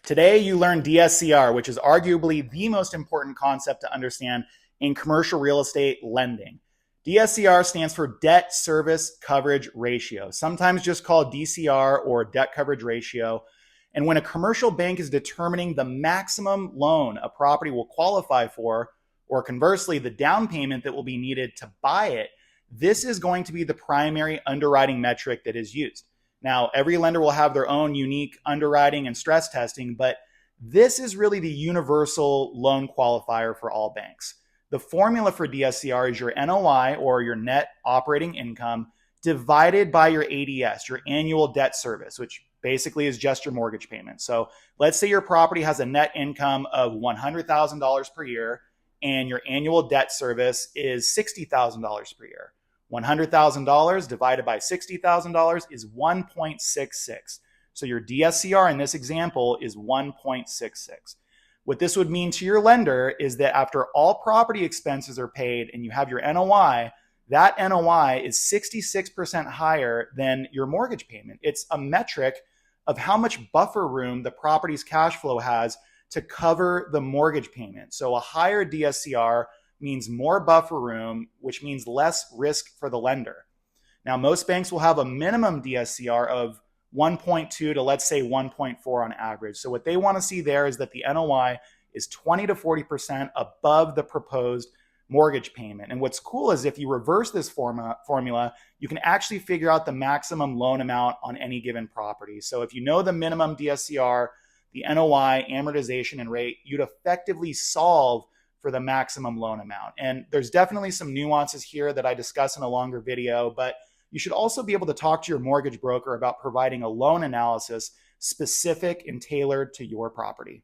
Today, you learn DSCR, which is arguably the most important concept to understand in commercial real estate lending. DSCR stands for Debt Service Coverage Ratio, sometimes just called DCR or Debt Coverage Ratio. And when a commercial bank is determining the maximum loan a property will qualify for, or conversely, the down payment that will be needed to buy it, this is going to be the primary underwriting metric that is used. Now, every lender will have their own unique underwriting and stress testing, but this is really the universal loan qualifier for all banks. The formula for DSCR is your NOI, or your net operating income, divided by your ADS, your annual debt service, which basically is just your mortgage payment. So let's say your property has a net income of $100,000 per year and your annual debt service is $60,000 per year. $100,000 divided by $60,000 is 1.66. So your DSCR in this example is 1.66. What this would mean to your lender is that after all property expenses are paid and you have your NOI, that NOI is 66% higher than your mortgage payment. It's a metric of how much buffer room the property's cash flow has to cover the mortgage payment. So a higher DSCR means more buffer room, which means less risk for the lender. Now, most banks will have a minimum DSCR of 1.2 to, let's say, 1.4 on average. So what they want to see there is that the NOI is 20 to 40% above the proposed mortgage payment. And what's cool is if you reverse this formula, you can actually figure out the maximum loan amount on any given property. So if you know the minimum DSCR, the NOI, amortization, and rate, you'd effectively solve for the maximum loan amount. And there's definitely some nuances here that I discuss in a longer video, but you should also be able to talk to your mortgage broker about providing a loan analysis specific and tailored to your property.